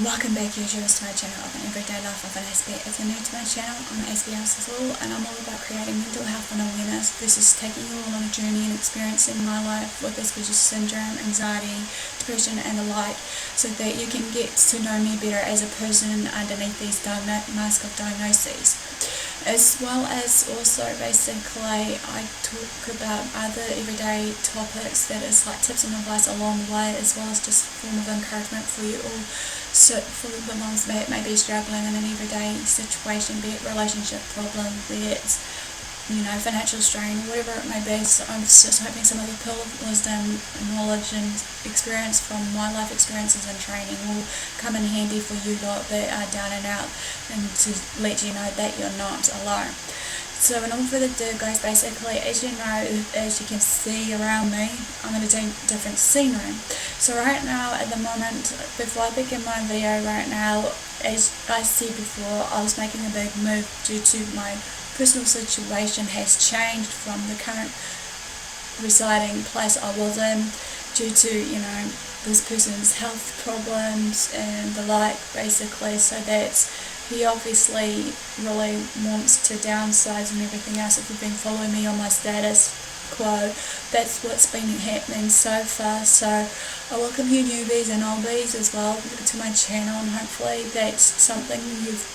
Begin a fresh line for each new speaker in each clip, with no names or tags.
Welcome back, YouTubers, to my channel of an everyday life of an Aspie. If you're new to my channel, I'm AspieAnswersAll, and I'm all about creating mental health and awareness versus taking you all on a journey and experiencing my life with Asperger's syndrome, anxiety, depression, and the like, so that you can get to know me better as a person underneath these mask of diagnoses. As well as also basically I talk about other everyday topics that is like tips and advice along the way, as well as just a form of encouragement for you all. So for the moms that may be struggling in an everyday situation, be it relationship problem, be it financial strain, whatever it may be. So I'm just hoping some of the pill of wisdom, knowledge and experience from my life experiences and training will come in handy for you lot that are down and out, and to let you know that you're not alone. So without further ado, guys, basically, as you know, as you can see around me, I'm in a different scenery. So right now, at the moment, before I begin my video right now, as I said before, I was making a big move due to my personal situation has changed from the current residing place I was in, due to this person's health problems and the like, basically. So that's, he obviously really wants to downsize and everything else. If you've been following me on my status quo, that's what's been happening so far. So I welcome you newbies and oldies as well to my channel, and hopefully that's something you've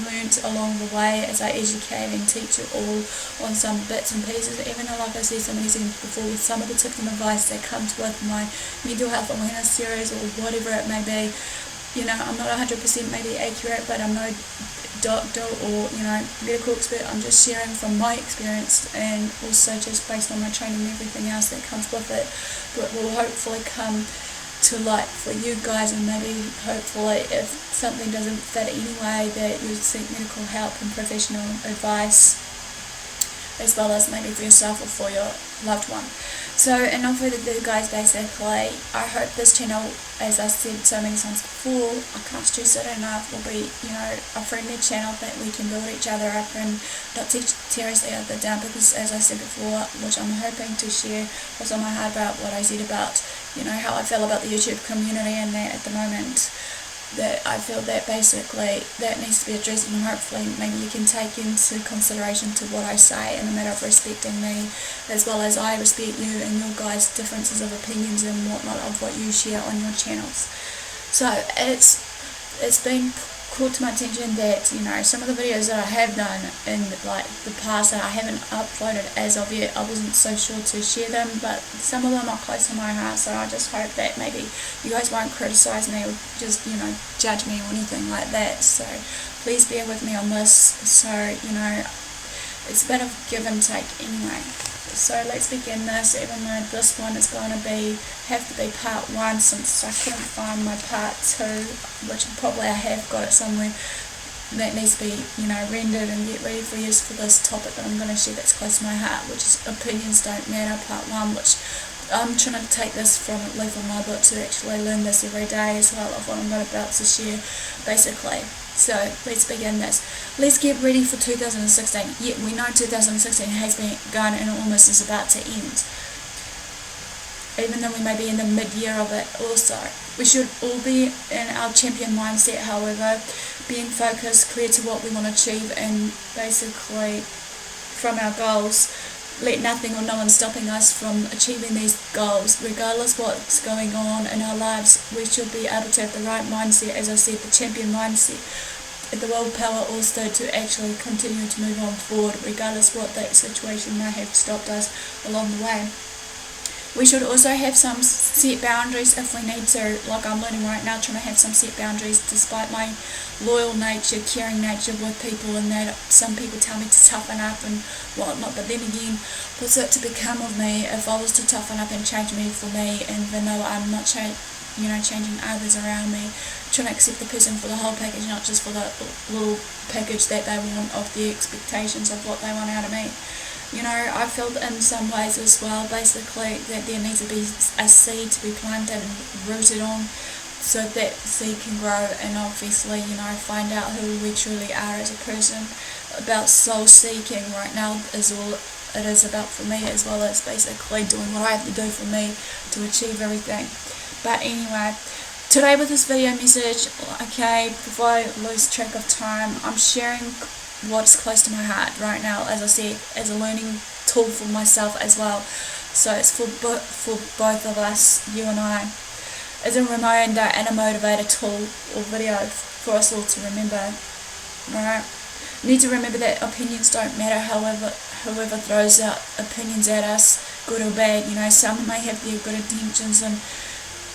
learnt along the way as I educate and teach you all on some bits and pieces. Even though, like I said so many seconds before, with some of the tips and advice that comes with my mental health awareness series or whatever it may be, I'm not 100% maybe accurate, but I'm no doctor or medical expert. I'm just sharing from my experience, and also just based on my training and everything else that comes with it, but will hopefully come to light for you guys. And maybe hopefully, if something doesn't fit anyway, that you seek medical help and professional advice, as well as maybe for yourself or for your loved one. So enough further ado, guys, basically I hope this channel, as I said so many times before, I can't stress it enough, will be a friendly channel that we can build each other up and not tear each other down, because as I said before, which I'm hoping to share what's on my heart about what I said about how I feel about the YouTube community, and that at the moment that I feel that basically that needs to be addressed, and hopefully maybe you can take into consideration to what I say in a matter of respecting me, as well as I respect you and your guys' differences of opinions and whatnot of what you share on your channels. So it's been caught to my attention that some of the videos that I have done in like the past that I haven't uploaded as of yet, I wasn't so sure to share them, but some of them are close to my heart. So I just hope that maybe you guys won't criticize me or just judge me or anything like that. So please bear with me on this. So it's a bit of give and take anyway. So let's begin this, even though this one is going to have to be part 1, since I couldn't find my part 2, which probably I have got it somewhere, that needs to be rendered and get ready for use for this topic that I'm going to share that's close to my heart, which is Opinions Don't Matter, part 1, which I'm trying to take this from a leaf on my book to actually learn this every day as well, of what I'm about to share, basically. So let's begin this. Let's get ready for 2016. Yeah, we know 2016 has been gone and almost is about to end. Even though we may be in the mid-year of it also. We should all be in our champion mindset, however, being focused, clear to what we want to achieve, and basically from our goals. Let nothing or no one stopping us from achieving these goals. Regardless what's going on in our lives, we should be able to have the right mindset, as I said, the champion mindset, and the willpower also to actually continue to move on forward, regardless what that situation may have stopped us along the way. We should also have some set boundaries if we need to, like I'm learning right now, trying to have some set boundaries, despite my loyal nature, caring nature with people, and that some people tell me to toughen up and whatnot, but then again, what's it to become of me if I was to toughen up and change me for me, and even though I'm not changing others around me, trying to accept the person for the whole package, not just for the little package that they want of the expectations of what they want out of me. I feel in some ways as well, basically, that there needs to be a seed to be planted and rooted on, so that seed can grow, and obviously, find out who we truly are as a person. About soul seeking right now is all it is about for me, as well as basically doing what I have to do for me to achieve everything. But anyway, Today with this video message, okay, before I lose track of time, I'm sharing what's close to my heart right now, as I said, as a learning tool for myself as well. So it's for both of us, you and I, as a reminder and a motivator tool or video for us all to remember. Alright, you need to remember that opinions don't matter. Whoever throws out opinions at us, good or bad, you know, some may have their good intentions and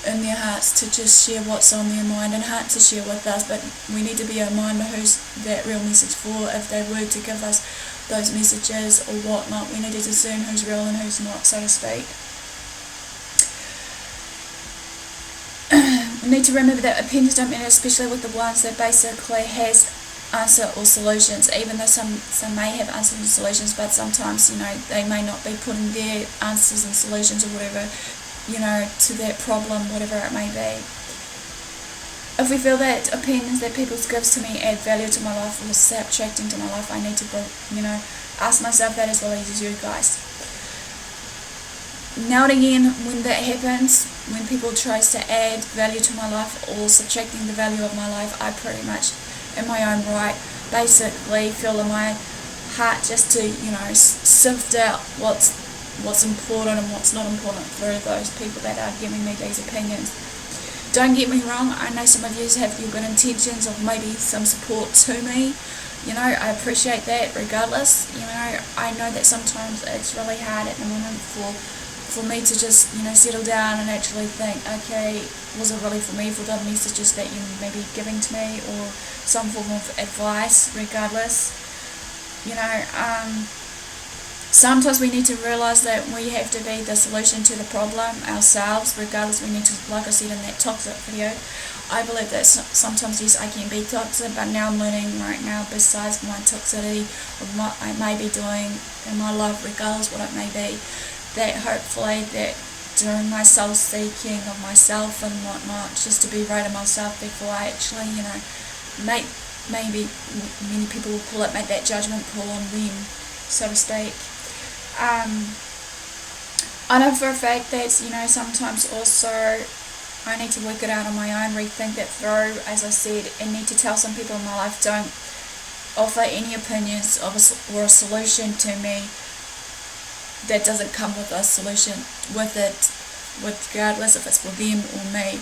in their hearts to just share what's on their mind and heart to share with us, but we need to be reminded who's that real message for. If they were to give us those messages or whatnot, we need to discern who's real and who's not, so to speak. We need to remember that opinions don't matter, especially with the ones that basically has answer or solutions, even though some may have answers and solutions, but sometimes, you know, they may not be putting their answers and solutions or whatever, you know, to that problem, whatever it may be. If we feel that opinions that people gives to me add value to my life or subtracting to my life, I need to, you know, ask myself that as well as you guys. Now and again, when that happens, when people tries to add value to my life or subtracting the value of my life, I pretty much, in my own right, basically feel in my heart just to, you know, sift out what's important and what's not important for those people that are giving me these opinions. Don't get me wrong, I know some of you have your good intentions of maybe some support to me. You know, I appreciate that regardless. You know, I know that sometimes it's really hard at the moment for me to just, you know, settle down and actually think, okay, was it really for me, for the messages that you may be giving to me or some form of advice, regardless. You know, sometimes we need to realize that we have to be the solution to the problem ourselves, regardless. We need to, like I said in that toxic video, I believe that sometimes, yes, I can be toxic, but now I'm learning right now, besides my toxicity of what I may be doing in my life, regardless what it may be, that hopefully that during my self-seeking of myself and whatnot, just to be right of myself before I actually, you know, maybe many people will call it, make that judgment call on them, so to speak. I know for a fact that, you know, sometimes also I need to work it out on my own, rethink that through, as I said, and need to tell some people in my life, don't offer any opinions of or a solution to me that doesn't come with a solution with it, regardless if it's for them or me.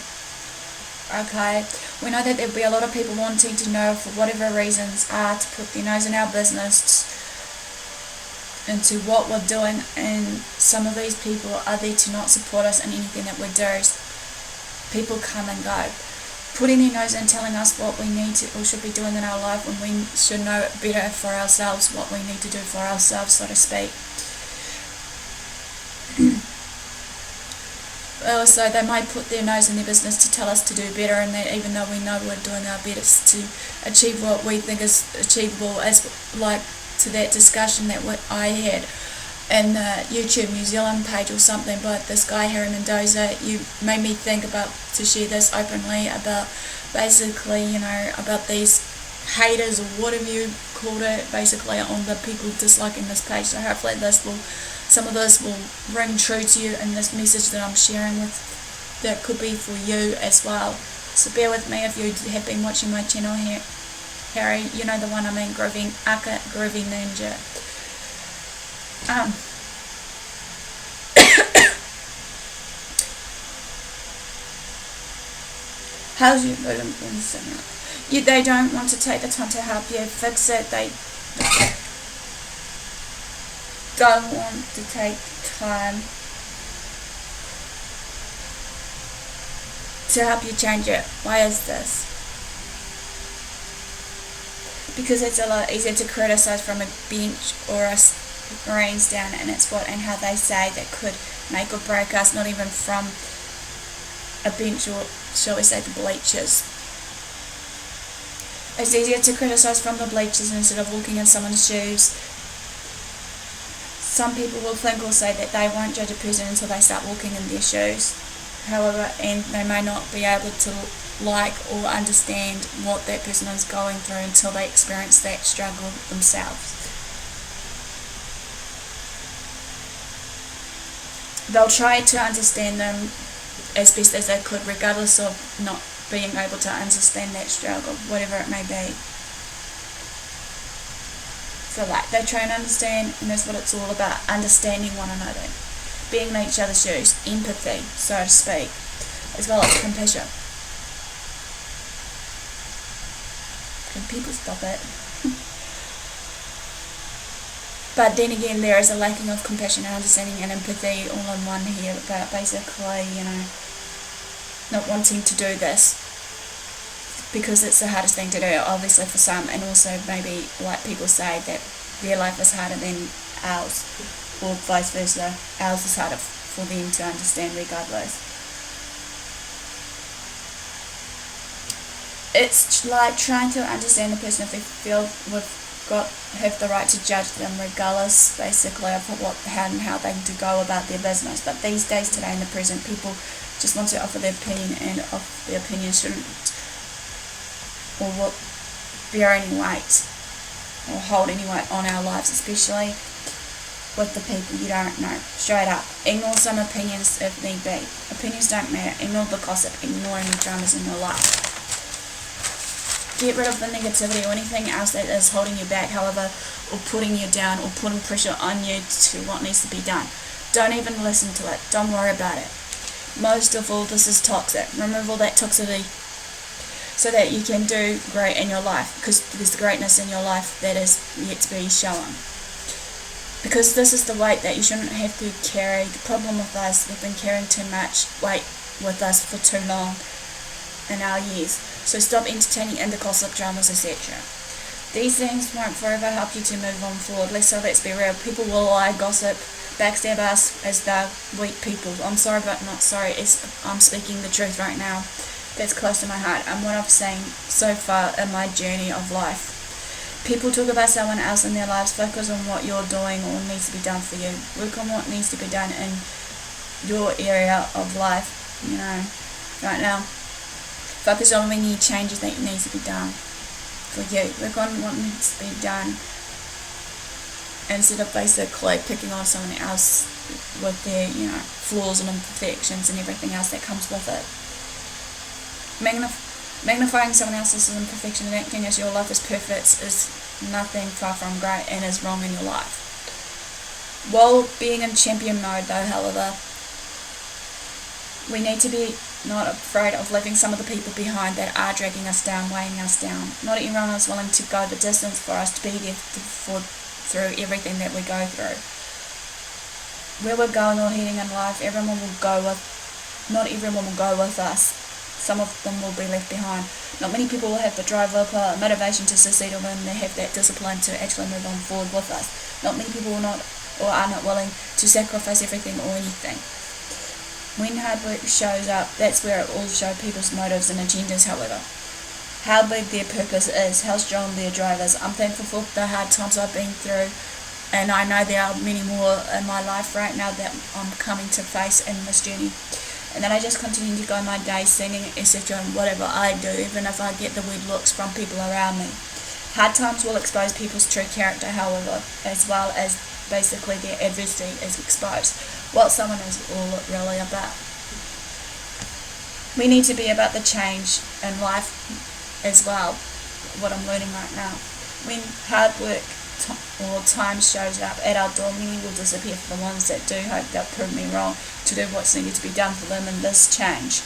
Okay, we know that there'll be a lot of people wanting to know, for whatever reasons, to put their nose in our business, into what we're doing, and some of these people are there to not support us in anything that we do. People come and go, putting their nose in, telling us what we need to or should be doing in our life, when we should know better for ourselves, what we need to do for ourselves, so to speak. Also, they might put their nose in their business to tell us to do better, and that even though we know we're doing our best to achieve what we think is achievable, as like to that discussion that I had in the YouTube New Zealand page or something, but this guy Harry Mendoza, you made me think about, to share this openly, about basically, you know, about these haters or whatever you called it, basically on the people disliking this page. So hopefully some of this will ring true to you in this message that I'm sharing with, that could be for you as well. So bear with me if you have been watching my channel here. Harry, you know the one I mean, Groovy Ninja. How's your they don't want to take the time to help you fix it. They don't want to take time to help you change it. Why is this? Because it's a lot easier to criticize from a bench or us brains down, and it's what and how they say that could make or break us, not even from a bench, or shall we say the bleachers. It's easier to criticize from the bleachers instead of walking in someone's shoes. Some people will think or say that they won't judge a person until they start walking in their shoes. However, and they may not be able to like or understand what that person is going through until they experience that struggle themselves. They'll try to understand them as best as they could, regardless of not being able to understand that struggle, whatever it may be. So like, they try and understand, and that's what it's all about, understanding one another, being in each other's shoes, empathy, so to speak, as well as compassion. Can people stop it? But then again, there is a lacking of compassion and understanding and empathy all in one here, about basically, not wanting to do this because it's the hardest thing to do, obviously, for some, and also maybe, like people say, that their life is harder than ours, or vice versa, ours is harder for them to understand regardless. It's like trying to understand the person if they feel have the right to judge them regardless, basically, of how they do go about their business. But these days, today in the present, people just want to offer their opinion, and their opinion shouldn't or bear any weight or hold any weight on our lives, especially with the people you don't know. Straight up, ignore some opinions if need be. Opinions don't matter. Ignore the gossip. Ignore any dramas in your life. Get rid of the negativity or anything else that is holding you back, however, or putting you down or putting pressure on you to what needs to be done. Don't even listen to it. Don't worry about it. Most of all, this is toxic. Remove all that toxicity so that you can do great in your life, because there's greatness in your life that is yet to be shown. Because this is the weight that you shouldn't have to carry. The problem with us, we've been carrying too much weight with us for too long in our years. So stop entertaining in the gossip, dramas, etc. These things won't forever help you to move on forward. Let's be real. People will lie, gossip, backstab us as they're weak people. I'm sorry, but not sorry. I'm speaking the truth right now. That's close to my heart, and what I've seen so far in my journey of life. People talk about someone else in their lives. Focus on what you're doing or needs to be done for you. Work on what needs to be done in your area of life, right now. Focus on any changes that needs to be done for you. Work on what needs to be done instead of basically picking on someone else with their, flaws and imperfections and everything else that comes with it. Magnifying someone else's imperfection and acting as your life is perfect is nothing far from great and is wrong in your life. While being in champion mode though, however, we need to be not afraid of leaving some of the people behind that are dragging us down, weighing us down. Not everyone is willing to go the distance for us to be there through everything that we go through. Where we're going or heading in life, not everyone will go with us. Some of them will be left behind. Not many people will have the drive or motivation to succeed, or when they have that discipline to actually move on forward with us. Not many people are not willing to sacrifice everything or anything. When hard work shows up, that's where it will show people's motives and agendas, however. How big their purpose is, how strong their drive is. I'm thankful for the hard times I've been through, and I know there are many more in my life right now that I'm coming to face in this journey. And then I just continue to go my day singing, etc., and whatever I do, even if I get the weird looks from people around me. Hard times will expose people's true character, however, as well as basically their adversity is exposed. What someone is all really about. We need to be about the change in life as well, what I'm learning right now. When hard work or time shows up at our door, many will disappear. For the ones that do, hope they'll prove me wrong to do what's needed to be done for them in this change.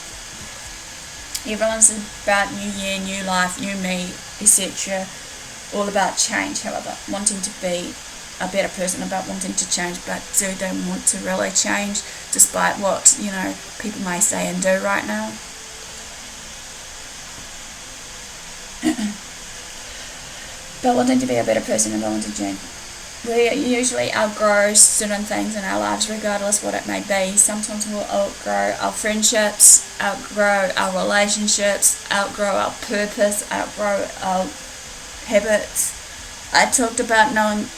Everyone's about new year, new life, new me, etc. All about change, however, wanting to be a better person, about wanting to change, but do they want to really change despite what, people may say and do right now? But wanting to be a better person and wanting to change. We usually outgrow certain things in our lives, regardless what it may be. Sometimes we'll outgrow our friendships, outgrow our relationships, outgrow our purpose, outgrow our habits. I talked about knowing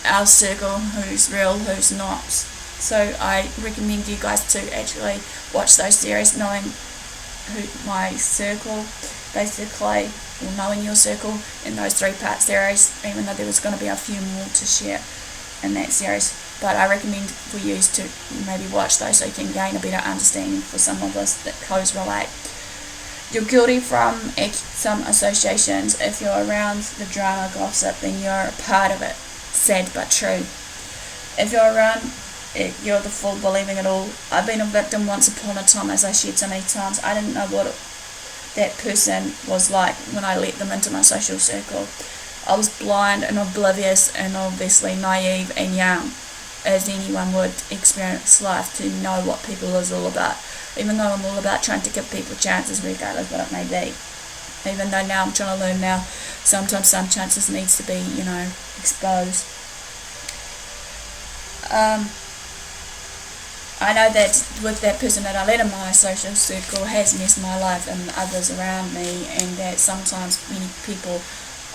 our circle, who's real, who's not. So I recommend you guys to actually watch those series, knowing who my circle, basically, or knowing your circle, in those 3-part series, even though there was going to be a few more to share in that series. but I recommend for you to maybe watch those so you can gain a better understanding for some of us that codes relate. You're guilty from some associations. If you're around the drama gossip, then you're a part of it. Sad but true. If you're around it, you're the fool believing it all. I've been a victim once upon a time, as I shared so many times. I didn't know what that person was like when I let them into my social circle. I was blind and oblivious and obviously naive and young, as anyone would experience life, to know what people is all about. Even though I'm all about trying to give people chances regardless what it may be. Even though now I'm trying to learn now, sometimes some chances needs to be, exposed. I know that with that person that I let in my social circle has messed my life and others around me, and that sometimes many people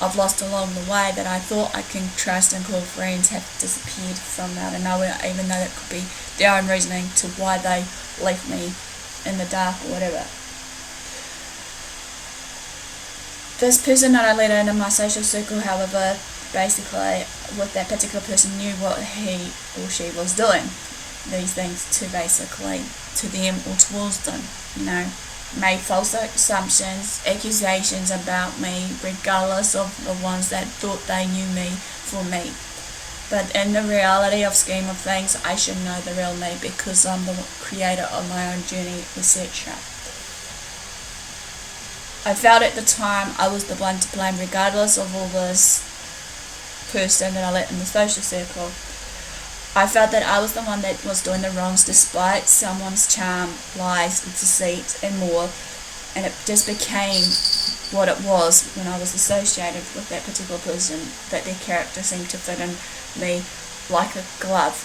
I've lost along the way that I thought I can trust and call friends have disappeared from out of nowhere, even though it could be their own reasoning to why they left me in the dark or whatever. This person that I let in my social circle, however, basically with that particular person knew what he or she was doing. These things to basically to them or towards them, made false assumptions, accusations about me, regardless of the ones that thought they knew me for me. But in the reality of scheme of things, I should know the real me because I'm the creator of my own journey, etc. I felt at the time I was the one to blame, regardless of all this person that I let in the social circle. I felt that I was the one that was doing the wrongs despite someone's charm, lies, deceit and more, and it just became what it was when I was associated with that particular person, that their character seemed to fit in me like a glove.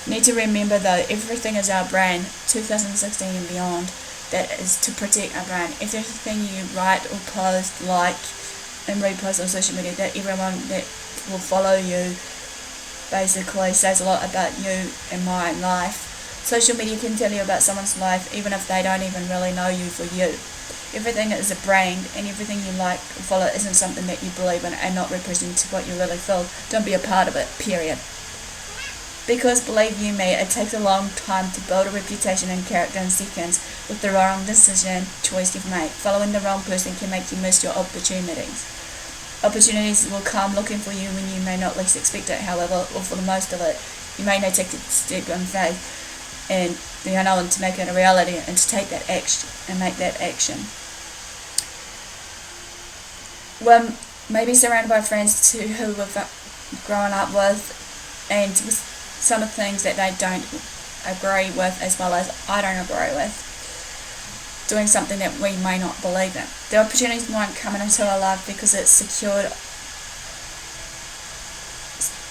Need to remember though, everything is our brand, 2016 and beyond, that is to protect our brand. Everything you write or post, like and repost on social media, that everyone that will follow you basically says a lot about you and my life. Social media can tell you about someone's life even if they don't even really know you for you. Everything is a brand, and everything you like or follow isn't something that you believe in and not represent what you really feel. Don't be a part of it, period. Because believe you me, it takes a long time to build a reputation and character in seconds with the wrong choice you've made. Following the wrong person can make you miss your opportunities. Opportunities will come looking for you when you may not least expect it, however, or for the most of it. You may not take a step in faith and to make it a reality and to take that action and make that action. Well, maybe surrounded by friends who we've grown up with, and with some of the things that they don't agree with as well as I don't agree with. Doing something that we may not believe in. The opportunities won't come into our life because it's secured,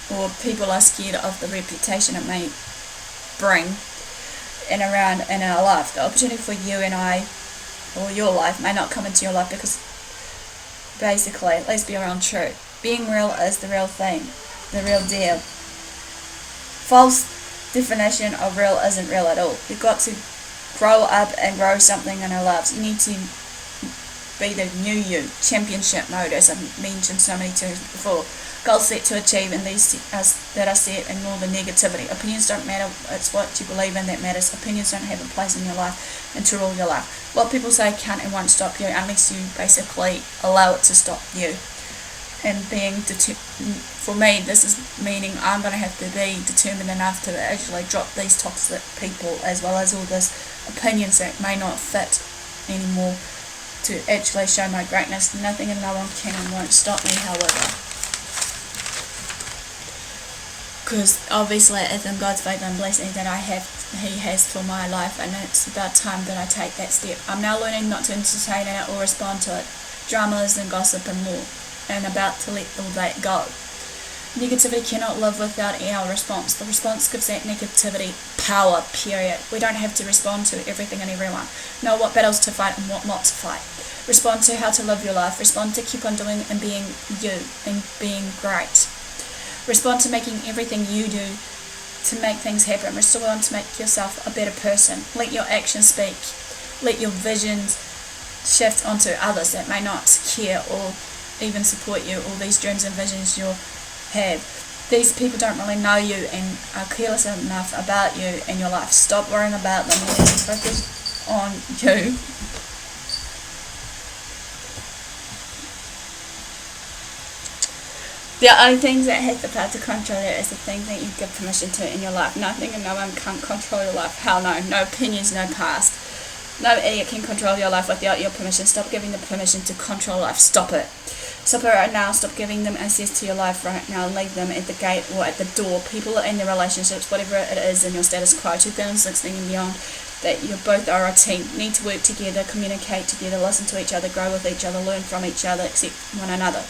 or people are scared of the reputation it may bring in our life. The opportunity for you and I, or your life, may not come into your life because basically, let's be around true. Being real is the real thing, the real deal. False definition of real isn't real at all. You've got to grow up and grow something in our lives. You need to be the new you, championship mode, as I've mentioned so many times before. Goals set to achieve, and these that are set, ignore the negativity. Opinions don't matter, it's what you believe in that matters. Opinions don't have a place in your life and to rule your life. What people say can't and won't stop you unless you basically allow it to stop you. And for me, this is meaning I'm going to have to be determined enough to actually drop these toxic people as well as all this opinions that may not fit anymore, to actually show my greatness. Nothing and no one can and won't stop me, however. Because obviously it's in God's favour and blessing that He has for my life, and it's about time that I take that step. I'm now learning not to entertain it or respond to it. Dramas and gossip and more, and about to let all that go. Negativity cannot live without our response. The response gives that negativity power, period. We don't have to respond to everything and everyone. Know what battles to fight and what not to fight. Respond to how to live your life. Respond to keep on doing and being you and being great. Respond to making everything you do to make things happen. Respond to make yourself a better person. Let your actions speak. Let your visions shift onto others that may not care or even support you, all these dreams and visions you have. these people don't really know you and are careless enough about you and your life. Stop worrying about them and focus on you. The only things that have the power to control you is the things that you give permission to in your life. Nothing and no one can control your life. Hell no. No opinions, no past. No idiot can control your life without your permission. Stop giving them permission to control life. Stop it. Stop it right now. Stop giving them access to your life right now. Leave them at the gate or at the door. People in their relationships, whatever it is in your status quo, 2016 and beyond, that you both are a team. Need to work together, communicate together, listen to each other, grow with each other, learn from each other, accept one another.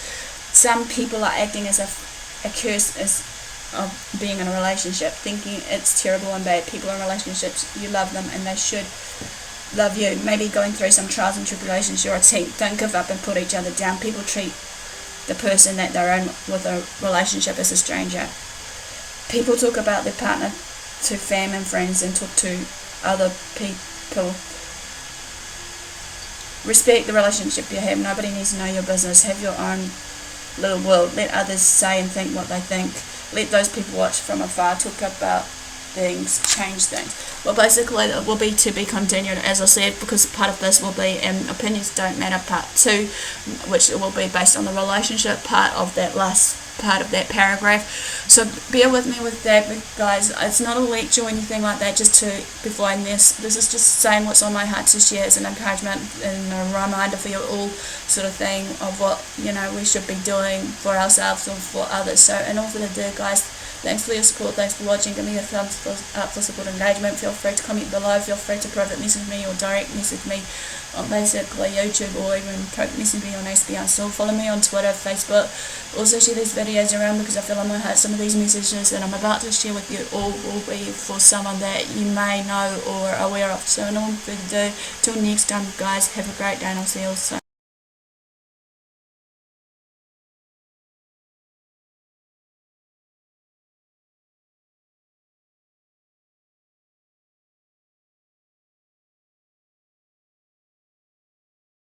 Some people are acting as if a curse is of being in a relationship, thinking it's terrible and bad. People in relationships, you love them and they should love you. Maybe going through some trials and tribulations, you're a team. Don't give up and put each other down. People treat the person that they're in with a relationship as a stranger. People talk about their partner to family and friends and talk to other people. Respect the relationship you have. Nobody needs to know your business. Have your own little world. Let others say and think what they think. Let those people watch from afar, talk about things, change things. Well, basically it will be to be continued, as I said, because part of this will be opinions don't matter part 2, which will be based on the relationship part of that last part of that paragraph. So bear with me with that, guys. It's not a lecture or anything like that, just to before this is just saying what's on my heart to share as an encouragement and a reminder for you all, sort of thing, of what we should be doing for ourselves or for others. So in order to do, guys, thanks for your support, thanks for watching. Give me a thumbs up for support and engagement. Feel free to comment below, feel free to private message me or direct message me on basically YouTube, or even message me on AspieAnswersAll. Follow me on Twitter, Facebook. Also share these videos around, because I feel on my heart some of these messages that I'm about to share with you all will be for someone that you may know or are aware of. So no further ado, till next time, guys, have a great day and I'll see you all soon.